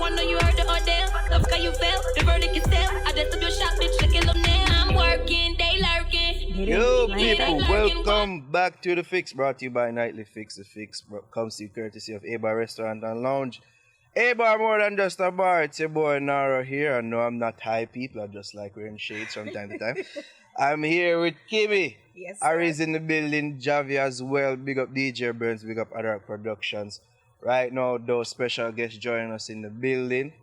I know you heard the ordeal. Love how you feel, the verdict is still. I just took a shot, bitch, to kill them now. I'm working, they lurking. Yo, people, welcome back to The Fix, brought to you by Nightly Fix. The Fix comes to you courtesy of A-Bar Restaurant and Lounge. A-Bar more than just a bar. It's your boy Nara here. I know I'm not high people. I just like wearing shades from time to time. I'm here with Kimmy. Yes, Ari's in the building. Javi as well. Big up DJ Burns. Big up other productions. Right now, those special guests joining us in the building.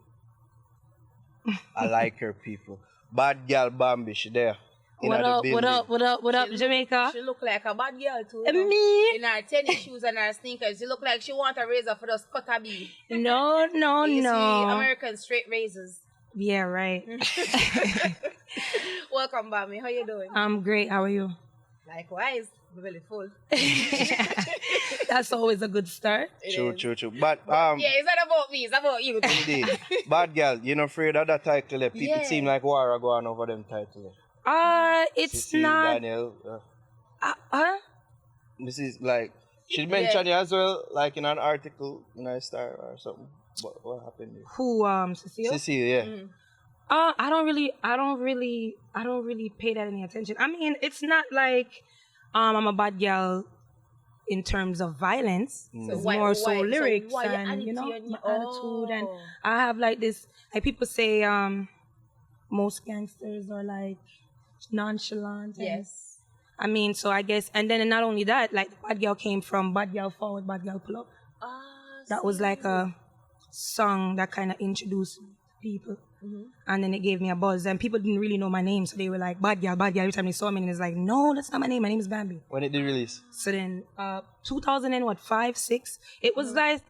I like her, people. BadGal Bambi, she there. What up, Jamaica? She look like a bad girl too. Me? In her tennis shoes and her sneakers. She look like she want a razor for those cut a bee. No. American straight razors. Yeah, right. Welcome, Bambi. How you doing? I'm great. How are you? Likewise. I'm really full. That's always a good start. True. But yeah, it's not about me. It's about you. Indeed. BadGal, you not afraid of that title? People Yeah. seem like war are going over them title. It's Sissy, not. Daniel. This is like she mentioned you as well, like in an article in a Star or something. What happened there? Who? Cecile. Cecile, yeah. Mm. I don't really pay that any attention. I mean, it's not like I'm a bad girl in terms of violence. So It's why- more so why- so lyrics why your and attitude my and your- attitude, and Oh. I have like this. Like people say, most gangsters are like nonchalant. and- Yes. I mean, so I guess, and then not only that, like bad girl came from bad girl forward, bad girl pull up. That was like a song that kind of introduced people. And then it gave me a buzz, and people didn't really know my name, so they were like, bad girl, every time they saw me, and it's like, no, that's not my name is Bambi. When did they release? So then 2005, 6, it was like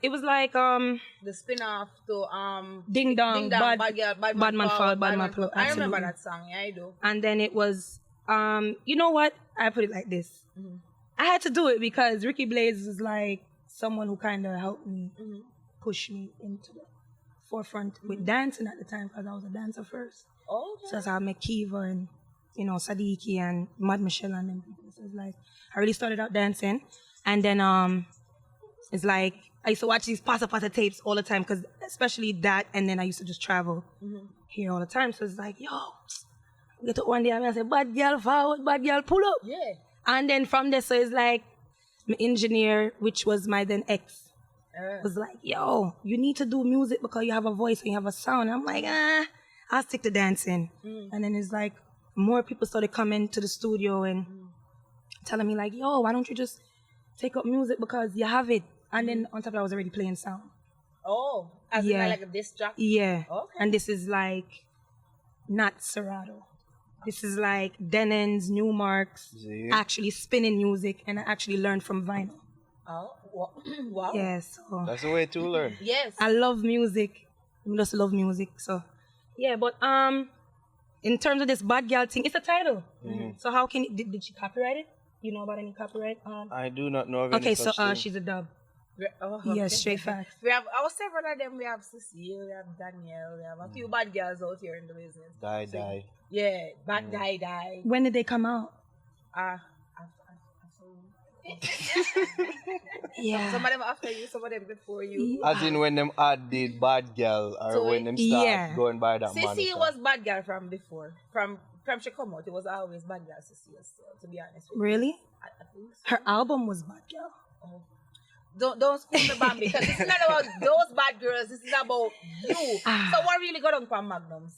The spin-off to Ding Dong, Bad Man Fall, Bad Man Pull Up. I remember Absolutely. that song. Yeah, I do. And then it was you know what, I put it like this, I had to do it because Ricky Blaze is like someone who kind of helped me push me into the forefront with dancing at the time, because I was a dancer first. Oh, So that's how I met Kiva and, Sadiki and Mad Michelle and them people. So it's like, I really started out dancing. And then it's like, I used to watch these pasta tapes all the time, because especially that, and then I used to just travel here all the time. So it's like, yo, get up one day and I say, bad girl forward, bad girl pull up. yeah. And then from there, so it's like, my engineer, which was my then ex, was like, yo, you need to do music because you have a voice and you have a sound. I'm like, I'll stick to dancing. And then it's like, more people started coming to the studio and telling me like, yo, why don't you just take up music because you have it. And then on top of that, I was already playing sound. Oh, as in like a disc jockey? Yeah. Okay. And this is like, not Serato. This is like Denon's, Newmark's, See? actually spinning music, and I actually learned from vinyl. Oh, wow. Yeah, so That's the way to learn. Yes. I love music. I just love music. So yeah, but in terms of this bad girl thing, it's a title. So how can did she copyright it? You know about any copyright? I do not know of any Okay, so such thing. she's a dub. Oh, Yeah, okay. straight facts. We have several of them. We have Cecile, we have Danielle, we have a few bad girls out here in the business. Die. Yeah, bad die. When did they come out? Yeah. Some of them after you, some of them before you. As in when them ad did bad girl, or So when them start yeah. going by that Cecile moniker. was bad girl from before. From she come out, it was always bad girl Cecile still, to be honest with you. Really? I think so. Her album was Bad Girl. Oh. Don't school me, Bambi, because this is not about those bad girls. This is about you. So what really got on from Magnums?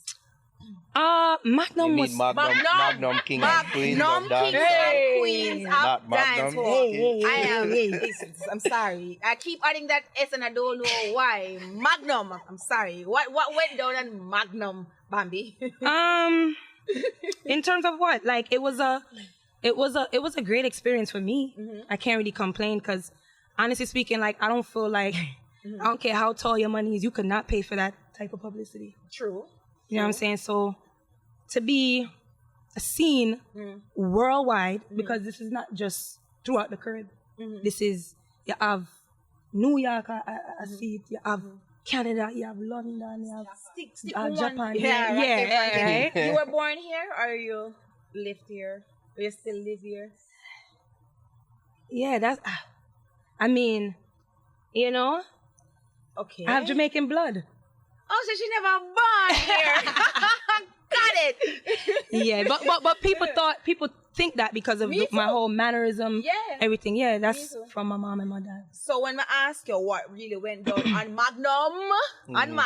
You Magnum mean was Magnum King and Queen of Magnum King Dancehall. and Queens of Not Magnum. Dancehall. I am. Listen, I'm sorry. I keep adding that S and I don't know why. Magnum. I'm sorry. What went down on Magnum, Bambi? in terms of what? Like it was a great experience for me. I can't really complain because honestly speaking, like I don't feel like I don't care how tall your money is, you could not pay for that type of publicity. True. You know what I'm saying? So to be seen worldwide, because this is not just throughout the Caribbean. This is, you have New York, I see it, you have Canada, you have London, you have Stick Japan. Yeah, right? You were born here or you lived here? Or you still live here? Yeah, that's, I mean, you know, Okay. I have Jamaican blood. Oh, so she never born here. Got it. Yeah, but people think that because of my whole mannerism, everything. Yeah, that's from my mom and my dad. So when I ask you what really went down on Magnum, and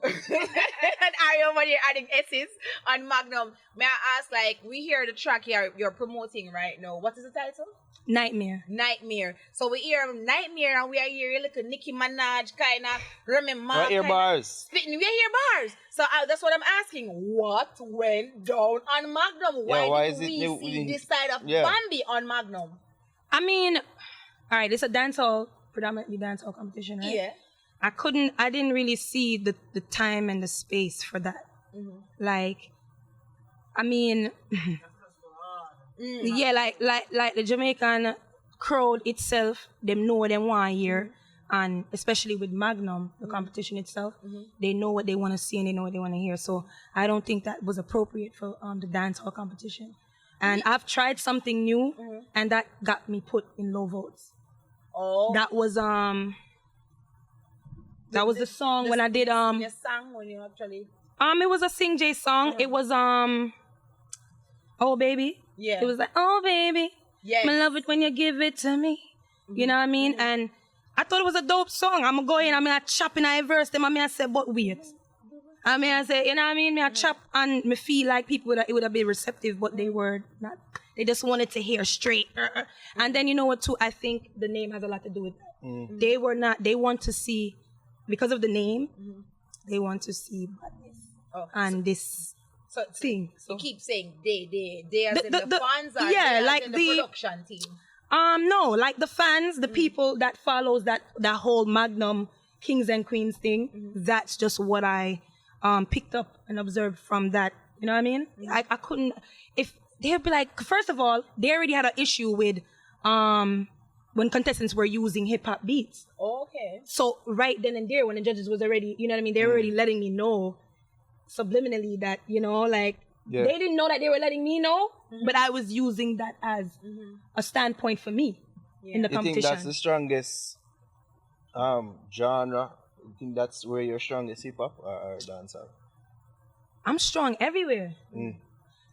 Ari over here adding S's on Magnum, may I ask, like, we hear the track you're promoting right now. What is the title? Nightmare. So we hear Nightmare, and we are hearing like a Nicki Minaj kind of Remy Ma. We hear bars. Spitting. We hear bars. So that's what I'm asking. What went down on Magnum? Why did we see this side of Bambi on Magnum? I mean, all right, it's a dancehall, predominantly dancehall competition, right? Yeah. I didn't really see the time and the space for that. Like, I mean, yeah, like the Jamaican crowd itself, them know what they want here, and especially with Magnum, the competition itself, they know what they want to see and they know what they want to hear. So I don't think that was appropriate for the dancehall competition. And I've tried something new, and that got me put in low votes. Oh, that was the song when I did Your song when you actually. It was a Sing J song. It was Oh Baby. Yeah. It was like, oh baby. Yes. I love it when you give it to me. You know what I mean? And I thought it was a dope song. I'm going in, I chop in a verse, them, I say, but wait. I say, you know what I mean? I chop and me feel like people it would have been receptive, but they were not. They just wanted to hear straight. And then you know what too? I think the name has a lot to do with that. They want to see, because of the name, they want to see badness. And this thing. So you keep saying they as in the fans or yeah, they like as in the production team? No, like the fans, the people that follows that whole Magnum Kings and Queens thing. That's just what I picked up and observed from that. You know what I mean? I couldn't. If they'd be like, first of all, they already had an issue with when contestants were using hip hop beats. Okay. So right then and there, when the judges was already, you know what I mean, they were already letting me know subliminally that, you know, like they didn't know that they were letting me know, but I was using that as a standpoint for me in the competition. You think that's the strongest genre? You think that's where you're strongest, hip hop or dancehall? I'm strong everywhere.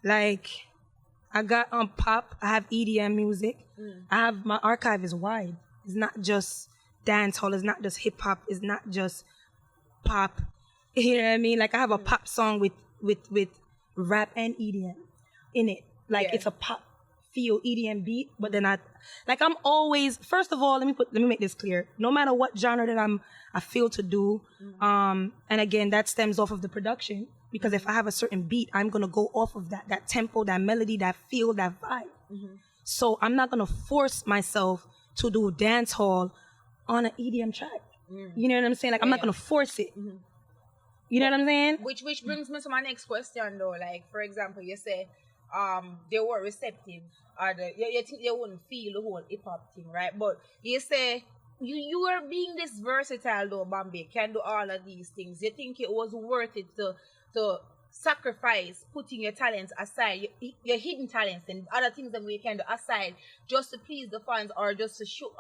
Like, I got pop, I have EDM music, I have, my archive is wide. It's not just dancehall, it's not just hip hop, it's not just pop. You know what I mean? Like, I have a pop song with rap and EDM in it. Like, it's a pop feel EDM beat, but then I'm always, first of all, let me make this clear. No matter what genre that I feel to do, and again, that stems off of the production, because if I have a certain beat, I'm gonna go off of that tempo, that melody, that feel, that vibe. So I'm not gonna force myself to do dancehall on an EDM track. You know what I'm saying? Like, I'm not gonna force it. You know what I'm saying? Which brings me to my next question though. Like, for example, you say they were receptive, or you think they wouldn't feel the whole hip hop thing, right? But you say you are being this versatile though, Bambi, can do all of these things. You think it was worth it to sacrifice putting your talents aside, your hidden talents and other things that we can do aside, just to please the fans, or just to show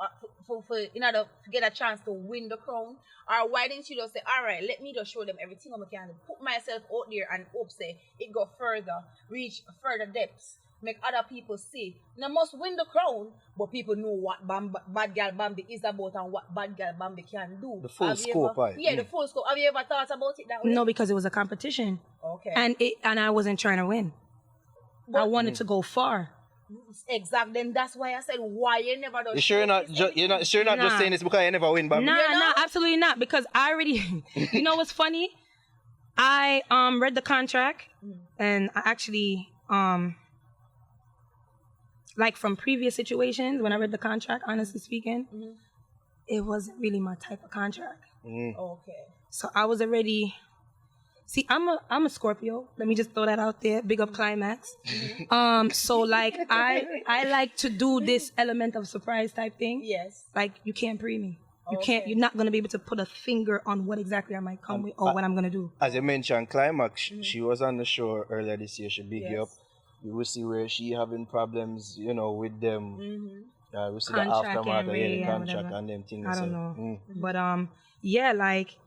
for in order to get a chance to win the crown? Or why didn't you just say, all right, let me just show them everything I can do, put myself out there and hope say it go further, reach further depths, make other people see. Now must win the crown, but people know what BadGal Bambi is about and what BadGal Bambi can do. The full scope, the full scope. Have you ever thought about it that way? No, because it was a competition. Okay. And I wasn't trying to win. But I wanted to go far. Exactly. Then that's why I said, why you never done. You sure you're not just saying this because you never win, Bambi? Nah, absolutely not. Because I already, you know what's funny? I read the contract, and I actually like, from previous situations when I read the contract, honestly speaking, it wasn't really my type of contract. Okay. So I was already. See, I'm a Scorpio. Let me just throw that out there. Big up Climax. So like I like to do this element of surprise type thing. Yes. Like, you can't pre me. You're not gonna be able to put a finger on what exactly I might come with or what I'm gonna do. As you mentioned, Climax, she was on the show earlier this year. She big you up. You will see where she having problems, you know, with them. We see the aftermath of the contract and them things. I don't know. But yeah, like,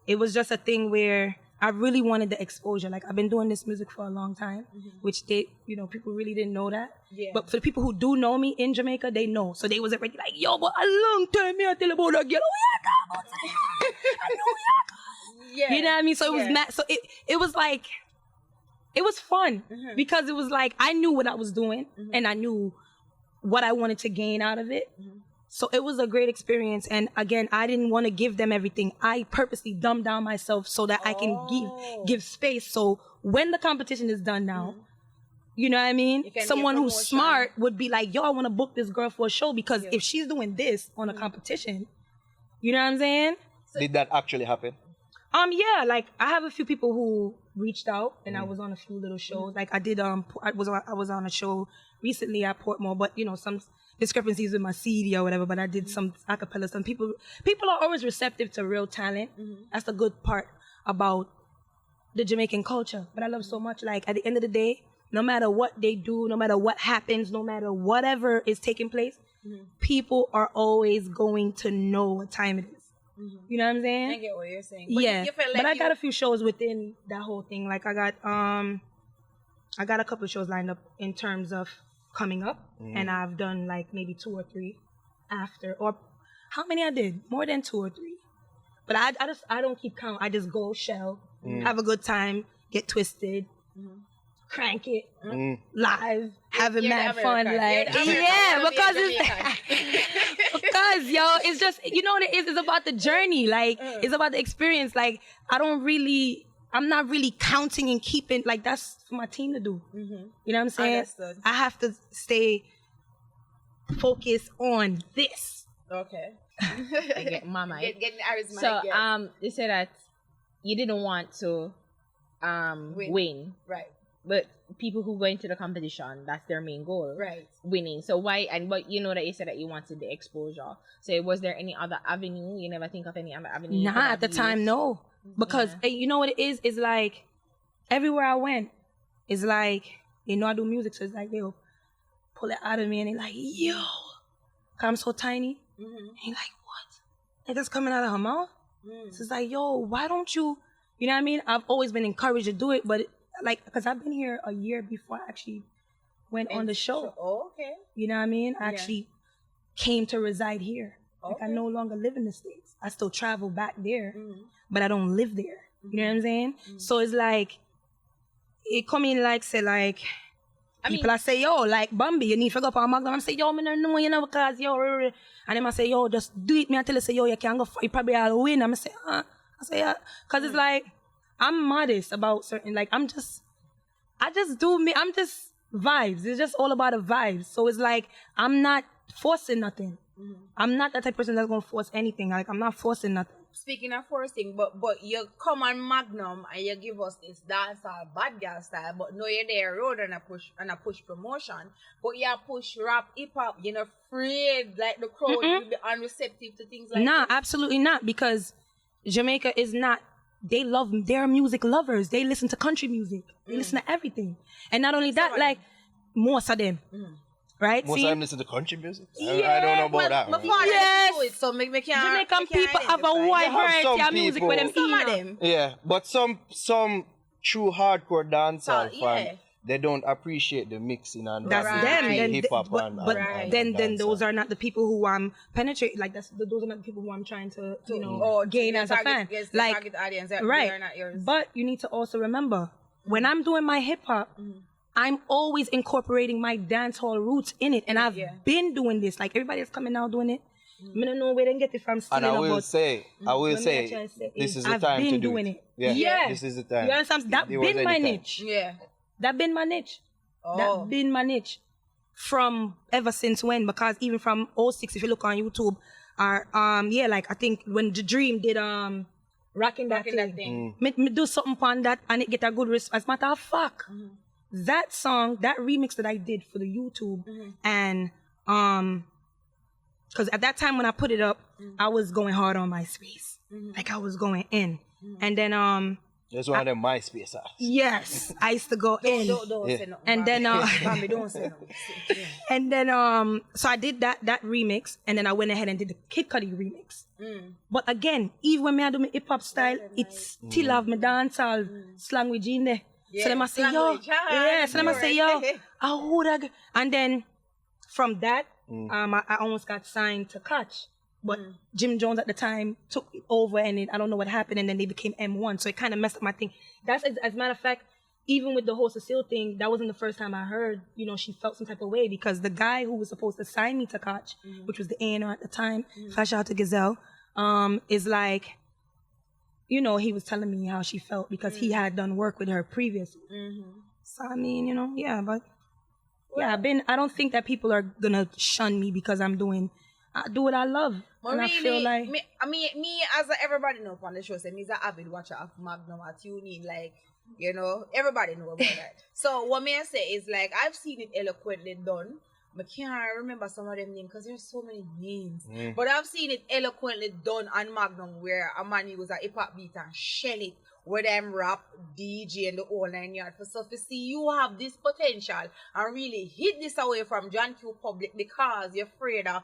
it was just a thing where I really wanted the exposure. Like, I've been doing this music for a long time, which people really didn't know that. Yeah. But for the people who do know me in Jamaica, they know. So they was already like, yo, but a long time me I tell about that girl. Oh, yeah, I know, yeah. You know what I mean? So it was mad. So it was like, it was fun because it was like, I knew what I was doing and I knew what I wanted to gain out of it. So it was a great experience. And again, I didn't want to give them everything. I purposely dumbed down myself so that I can give space. So when the competition is done now, you know what I mean? Someone who's smart would be like, yo, I want to book this girl for a show because if she's doing this on a competition, you know what I'm saying? Did that actually happen? Yeah, like I have a few people who reached out and I was on a few little shows. Like I did, I was on a show recently at Portmore, but some discrepancies with my CD or whatever, but I did some acapella. Some people are always receptive to real talent. That's the good part about the Jamaican culture. But I love so much, like at the end of the day, no matter what they do, no matter what happens, no matter whatever is taking place, people are always going to know what time it is. You know what I'm saying? I get what you're saying. But but I got a few shows within that whole thing. Like I got a couple of shows lined up in terms of coming up, and I've done like maybe 2 or 3 after, or how many I did? More than 2 or 3. But I don't keep count. I just go shell, have a good time, get twisted, crank it live, having mad fun. Like because it's because it's just what it is. It's about the journey. Like it's about the experience. Like I'm not really counting and keeping, like that's for my team to do. You know what I'm saying? Understood. I have to stay focused on this. Okay. Mama. Get Aries So you said that you didn't want to win. Right. But people who go into the competition, that's their main goal. Right. Winning. So why, but you know that you said that you wanted the exposure. So was there any other avenue? You never think of any other avenue? Nah, at the time, no. Because you know what it is? It's like everywhere I went, it's like, I do music, so it's like they'll pull it out of me and they're like, yo, 'cause I'm so tiny. And you're like, what? Like that's coming out of her mouth? So it's like, yo, why don't you know what I mean? I've always been encouraged to do it, but because I've been here a year before I actually went on the show. Oh, okay. You know what I mean? I actually came to reside here. Like I no longer live in the States. I still travel back there, but I don't live there. You know what I'm saying? So it's like, it come in like, say like, people I say, yo, like Bambi, you need to go up on Magnum. I say, yo, me don't know, because yo, and then I say, yo, just do it. Me I tell you, say, yo, you can't go, you probably all win. I say, I say, yeah, because it's like, I'm modest about certain, like, I just do me, I'm just vibes. It's just all about the vibes. So it's like, I'm not forcing nothing. I'm not that type of person that's going to force anything. Like, I'm not forcing nothing. Speaking of forcing, but you come on Magnum and you give us this dancehall BadGal style, but no, you're there road and a push promotion, but you push rap, hip hop. You're not afraid like the crowd will be unreceptive to things like Nah, this? absolutely not, because Jamaica is not. They're music lovers. They listen to country music. They listen to everything, and not only that, like most of them. Right? Most of them listen to country music? I don't know about that. Before Yes. do it, so make Jamaican people have a wide variety of music with them. Some of them. Yeah, but some true hardcore dancehall So, fan, they don't appreciate the mixing and That's Right. them. Then, hip hop but and then dancehall. those are not the people who I'm penetrating. Like those are not the people who I'm trying to gain as a fan. Like target audience, they right. are not yours. But you need to also remember, when I'm doing my hip hop, I'm always incorporating my dancehall roots in it, and I've been doing this. Like everybody that's coming out doing it. I don't know where they get it from. And I will about, say, this is the time to do doing it. it. Yeah, this is the time. You understand? That There was been my any time. niche. Yeah. That been my niche. That been my niche from ever since when, because even from '06, if you look on YouTube, like I think when The Dream did Rockin' That Thing. Me do something on that and it get a good response. As a matter of fact, that song, that remix that I did for the YouTube, and because at that time when I put it up, I was going hard on my space. Like I was going in. And then That's one of them MySpace apps. Yes, I used to go in. Don't Yeah. say nothing. And then, Bambi, don't say nothing. Yeah. and then, so I did that remix, and then I went ahead and did the Kid Cudi remix. But again, even when I do my hip hop style, it still have my dancehall slang with in there. Yeah, so let me say, yo, language, yeah. So let me say, yo, right. I would have. And then from that, I almost got signed to Catch. But Jim Jones at the time took it over, and I don't know what happened, and then they became M1. So it kind of messed up my thing. That's as a matter of fact, even with the whole Cecile thing, that wasn't the first time I heard, she felt some type of way, because the guy who was supposed to sign me to Catch, which was the A&R at the time, shout out to Gazelle, is like, he was telling me how she felt because he had done work with her previously. So I mean, yeah, but yeah, I don't think that people are gonna shun me because I do what I love. But and really, I feel like me as everybody know on the show, say me's an avid watcher of Magnum at TuneIn, like, everybody know about that. So what me I say is, like, I've seen it eloquently done. I can't remember some of them names because there's so many names. But I've seen it eloquently done on Magnum where a man used a hip hop beat and shell it with them rap, DJ and the whole 9 yards. So to see you have this potential and really hit this away from John Q Public because you're afraid of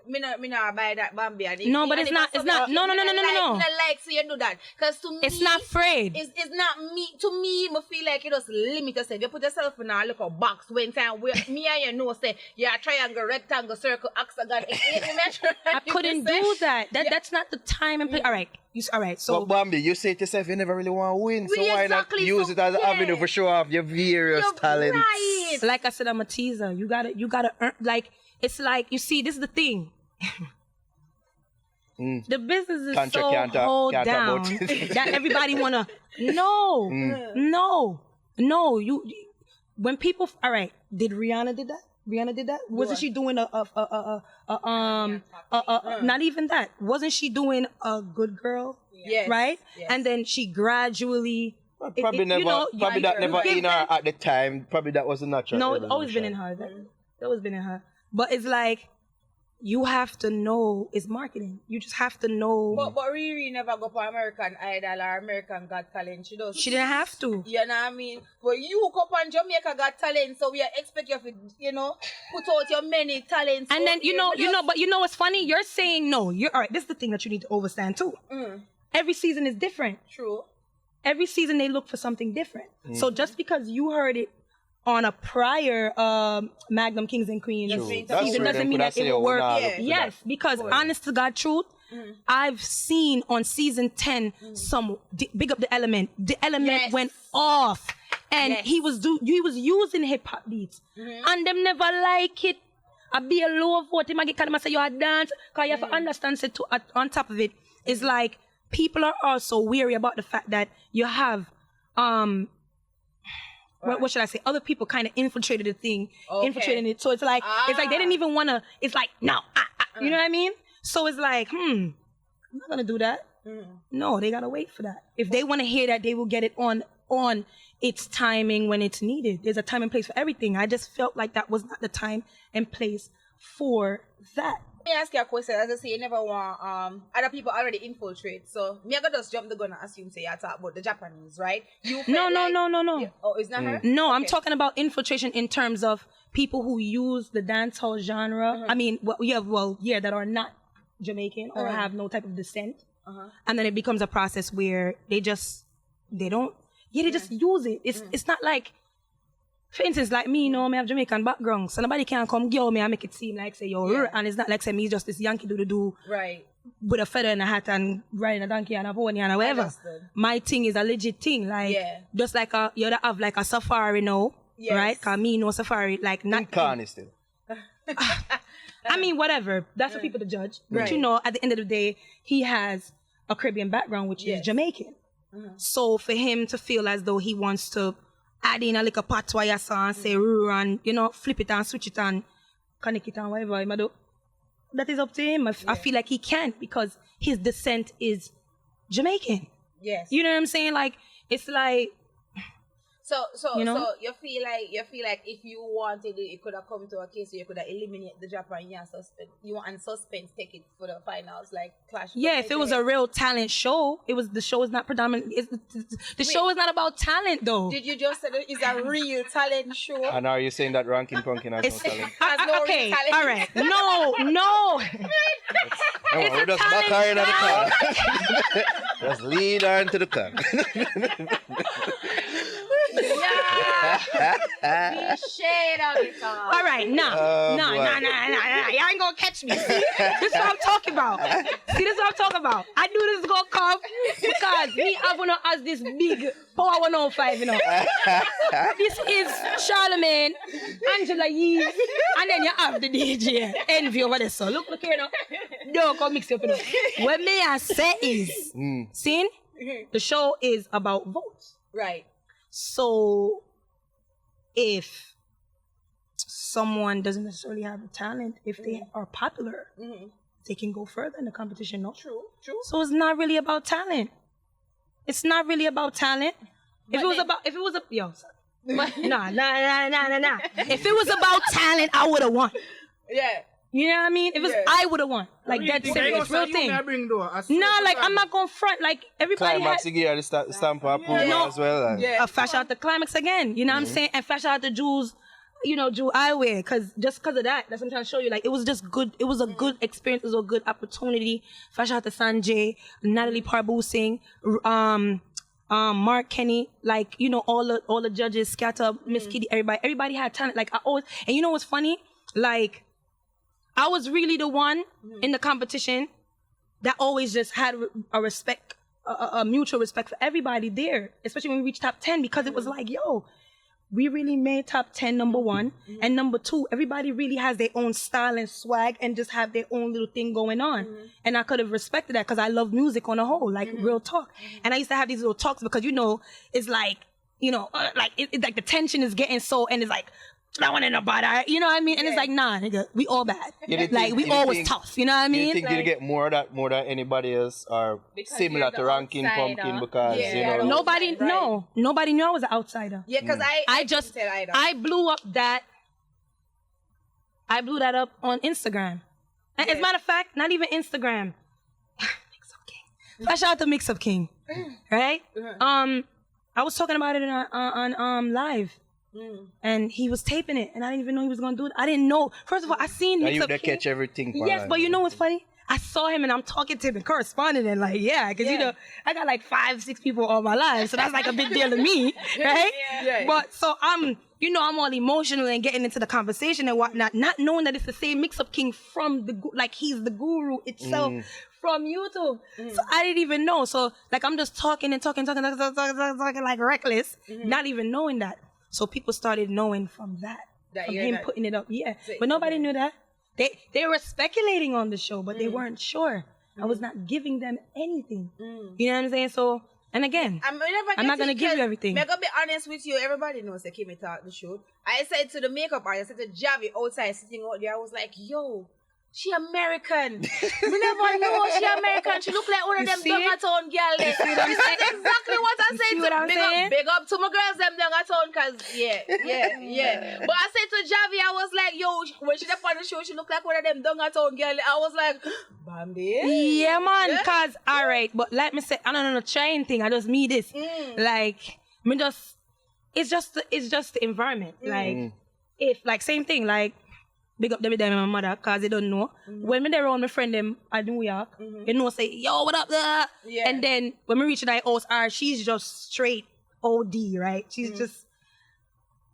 me not buy that Bambi. No, but it's not no. Like so you do that. Because to me it's not afraid. It's not me. To me, I feel like you just limit yourself. You put yourself in a little box when time where me and say you're a triangle, rectangle, circle, hexagon. I couldn't do that. That's not the time and place. All right. So but Bambi, you say to yourself you never really want to win, so Well, why not exactly, use so, it as an yeah. avenue for show off your various You're talents? right. like I said, I'm a teaser. You gotta earn. Like it's like you see. This is the thing. The business is Tantra so can't talk down about it. that everybody wanna. No. You when people. All right. Did Rihanna did that? Wasn't she doing not even that? Wasn't she doing a good girl? Yes. Right? Yes. And then she gradually. Probably never in her at the time. Probably that was a natural. No, it's always been in her. That always been in her. But it's like you have to know it's marketing. You just have to know. But Riri never go for American Idol or American Got Talent. She She didn't have to. You know what I mean? But you go on Jamaica Got Talent, so we expect you to, put out your many talents. And then but what's funny? You're saying no. You're all right. This is the thing that you need to understand too. Every season is different. True. Every season they look for something different. So just because you heard it on a prior Magnum Kings and Queens season doesn't mean that it will work. Yes, because honest to God truth, I've seen on season 10 some big up the element. The element went off, and he was using hip hop beats, and them never like it. I be a low vote. Him get kind of say you a dance, cause you have to understand. Say on top of it, it's like people are also weary about the fact that you have what should I say? Other people kind of infiltrated the thing, infiltrating it. So it's like they didn't even want to. It's like no, you know what I mean? So it's like I'm not gonna do that. No, they gotta wait for that. If they want to hear that, they will get it on its timing when it's needed. There's a time and place for everything. I just felt like that was not the time and place for that. Let me ask you a question. As I say, you never want other people already infiltrate. So me I gotta just jump the gun and assume say you talk about the Japanese, right? No. Oh, it's not her? No, I'm talking about infiltration in terms of people who use the dancehall genre. I mean, that are not Jamaican or have no type of descent. And then it becomes a process where they just use it. It's not like, for instance, like me, me have Jamaican background, so nobody can come girl me and make it seem like say and it's not like say me just this Yankee do right with a feather and a hat and riding a donkey and a pony and whatever. Understood. My thing is a legit thing, like just like you have like a safari now, right? Cause me no safari, like not Carney still. I mean, whatever. That's for people to judge. But at the end of the day, he has a Caribbean background, which is Jamaican. So for him to feel as though he wants to add in a little patois and say and flip it and switch it and connect it and whatever, that is up to him. I feel like he can't because his descent is Jamaican. Yes. You know what I'm saying? Like it's like So You know? so you feel like if you wanted it, you could have come to a case where you could have eliminated the Japan and suspense take it for the finals, like Clash. Yeah, if it was a real talent show, the show is not predominantly. The show is not about talent, though. Did you just say that it's a real talent show? And are you saying that Rankin Pumpkin has no talent? Has no Okay, real talent. all right. No. No, we'll just back her into the car. Just lead her into the car. Be shade on it all. All right, nah. You ain't gonna catch me. See? This is what I'm talking about. I knew this was gonna come because me have one as this big Power 105, you know. This is Charlemagne, Angela Yee, and then you have the DJ Envy over there. So look here now. Don't come mix it up, you know. What me I say is, see, the show is about votes. Right. So if someone doesn't necessarily have the talent, if they are popular, they can go further in the competition, no? True. So it's not really about talent. If it was about talent, I would have won. Yeah. You know what I mean? If it's I would have won. Like that's serious, real thing. I'm not gonna front. Like everybody Climax again, the stamp of approval as well. Yeah. Flash out the climax again. You know what I'm saying? And flash out the jewels. You know, Jew eyewear, just because of that. That's what I'm trying to show you. Like, it was just good. It was a good experience. It was a good opportunity. Flash out to Sanjay, Natalie Parbu Singh, Mark Kenny, like, you know, all the judges, Scatter, Miss Kitty, everybody had talent. Like, and you know what's funny? Like, I was really the one in the competition that always just had a mutual respect for everybody there, especially when we reached top 10, because it was like, yo, we really made top 10, number one. And number two, everybody really has their own style and swag and just have their own little thing going on. And I could have respected that because I love music on a whole, like real talk. And I used to have these little talks because, you know, it's like, you know, like like the tension is getting so, and it's like, I want to know about that. You know what I mean? And it's like, nah, nigga, we all bad. Like, we always tough. You know what I mean? You think you get more than anybody else, or similar to Rankin Pumpkin, because you know nobody knew I was an outsider. Yeah, because I blew that up on Instagram. And as a matter of fact, not even Instagram. Mix Up King. Flash out the Mix Up King, right? I was talking about it on live. And he was taping it, and I didn't even know he was gonna do it. I didn't know. First of all, I seen Mix Up King. Catch everything. Yes, but you know what's funny? I saw him, and I'm talking to him and corresponding, and like, because you know, I got like 5-6 people all my life, so that's like a big deal to me, right? But so I'm all emotional and getting into the conversation and whatnot, not knowing that it's the same Mix Up King from he's the guru itself. From YouTube. So I didn't even know. So like I'm just talking like reckless, not even knowing that. So people started knowing from that from him putting it up. Yeah. But nobody knew that. They were speculating on the show, but they weren't sure. I was not giving them anything. You know what I'm saying? So, and again, I'm not going to give you everything. I'm going to be honest with you. Everybody knows that Kimmy taught the show. I said to the makeup artist, I said to Javi outside sitting out there, I was like, yo, she American. We never know she American. She look like one of them Downtown girls. That's exactly what I said. Big up to my girls, them Downtown, cause yeah. But I said to Javi, I was like, yo, when she left on the show, she looked like one of them Downtown girls. I was like, Bambi. Yeah, man. Cause all right, but like me say, I don't know, trying thing. I just me this. Like me just, it's just the environment. Like if like same thing like. Big up them and my mother, cause they don't know. When me there around my friend them at New York, you know, say, yo, what up there? Yeah. And then when we reach the house, she's just straight OD, right? She's just,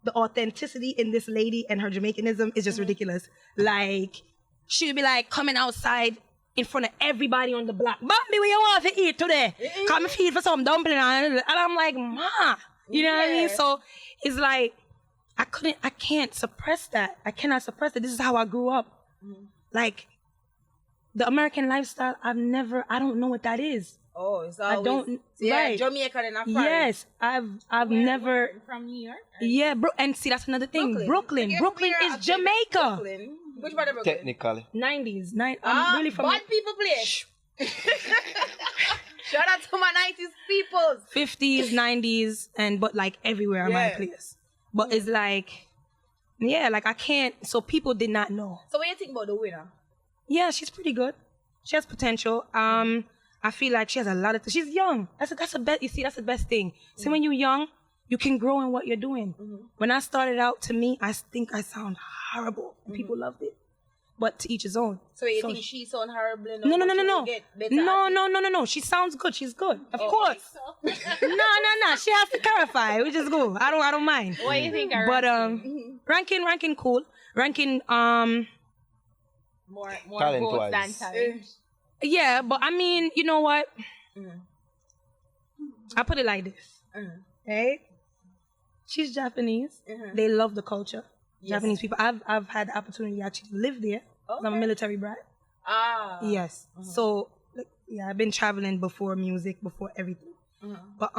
the authenticity in this lady and her Jamaicanism is just ridiculous. Like, she'll be like coming outside in front of everybody on the block. Bambi, what you want to eat today? Come feed for some dumpling. And I'm like, ma, you know what I mean? So it's like, I can't suppress that. I cannot suppress it. This is how I grew up. Like, the American lifestyle, I don't know what that is. Oh, it's always... I don't... right. Jamaican and Afro. Yes, I've never... From New York? Yeah, and see, that's another thing. Brooklyn is Jamaica. Brooklyn. Which part of Brooklyn? Technically. 90s. I'm really from... Bad people place. Shout out to my 90s people. samples. 50s, 90s, but like everywhere in my place. But it's like, yeah, like I can't. So people did not know. So what do you think about the winner? Yeah, she's pretty good. She has potential. I feel like she has a lot of. She's young. That's the best. You see, that's the best thing. See, when you're young, you can grow in what you're doing. When I started out, to me, I think I sound horrible. People loved it. But to each his own. So you think she sound horrible? No. She sounds good. She's good. Of course. No. She has to clarify. We just go. I don't mind. What do you think? But Rankin cool. Rankin more talent-wise. votes than talent. Yeah, but I mean, you know what? I put it like this. Right? She's Japanese. They love the culture. Japanese people. I've had the opportunity to actually live there. I'm a military brat. Yes. So yeah, I've been traveling before music, before everything. But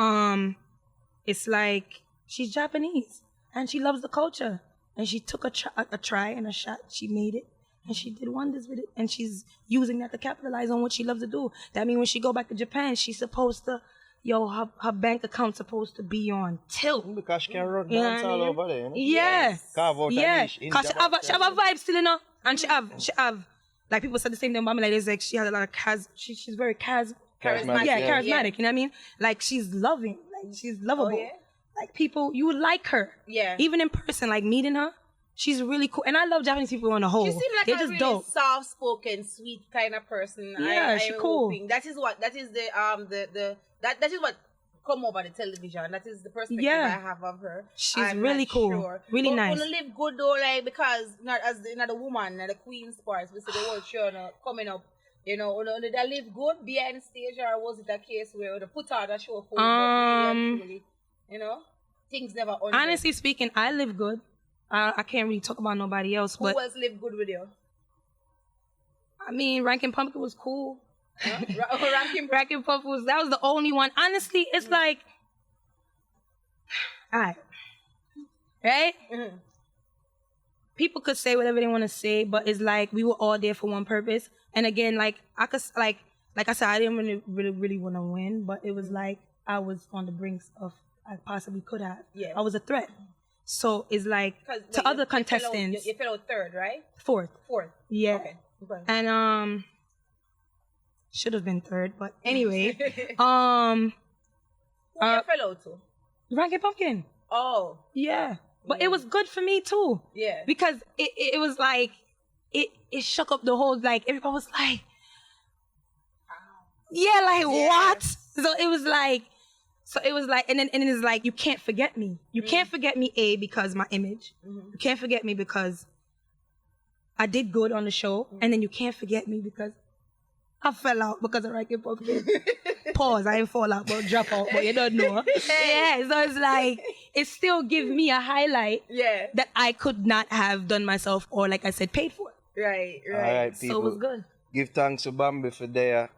it's like she's Japanese and she loves the culture. And she took a try and a shot. She made it. And she did wonders with it. And she's using that to capitalize on what she loves to do. That means when she go back to Japan, she's supposed to, her bank account's supposed to be on tilt. Because she can run dance all over there, you know? Yeah. Carve out a niche. Because she have a vibe still, you know? And she have, like people said the same thing about me, like, it's like she has a lot of she's very charismatic. Yeah, charismatic, you know what I mean? Like, she's loving. Like, she's lovable. Oh, yeah? Like, people, you would like her. Yeah. Even in person, like, meeting her. She's really cool, and I love Japanese people on the whole. She seems like they're a just really dope. soft-spoken, sweet kind of person. Yeah, she's cool. That is what come over the television. That is the perspective I have of her. She's really cool, really nice. Wanna live good though, like because not as the woman, the queen's part. We see the whole show coming up. You know, they live good behind stage, or was it a case where they put out a show for really, you know, things never. Honestly speaking, I live good. I can't really talk about nobody else. Who else lived good with you? I mean, Rankin Pumpkin was cool. Huh? Rankin Pumpkin that was the only one. Honestly, it's like, alright, right? People could say whatever they want to say, but it's like we were all there for one purpose. And again, like I could, like I said, I didn't really want to win, but it was like I was on the brink of I possibly could have. Yeah. I was a threat. So it's like to other contestants. You fell out third, right? Fourth. Yeah. Okay. And should have been third, but anyway. Who you fell out to? Rankin Pumpkin. Oh. Yeah. But it was good for me too. Yeah. Because it was like it shook up the whole, like everybody was like, yeah, like what? So it was like, and then it's like, you can't forget me. You can't forget me, because my image. You can't forget me because I did good on the show. And then you can't forget me because I fell out because of Rankin Pumpkin. Pause, I ain't fall out, but drop out, but you don't know. Yeah, so it's like, it still gives me a highlight that I could not have done myself or, like I said, paid for. Right. All right, people. So it was good. Give thanks to Bambi for their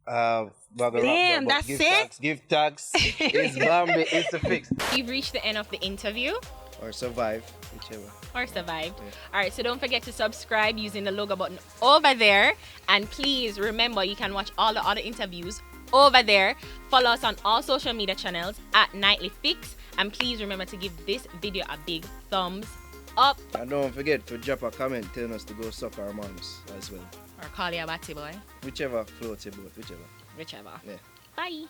damn, that's it? Give thanks. It's Bambi, it's the fix. You've reached the end of the interview. Or survive, whichever. Or survive. Yeah. All right, so don't forget to subscribe using the logo button over there. And please remember, you can watch all the other interviews over there. Follow us on all social media channels at Nightly Fix. And please remember to give this video a big thumbs up. And don't forget to drop a comment telling us to go suck our moms as well. Or call you a batty boy. Whichever floats your boat, whichever. Yeah. Yeah. Bye.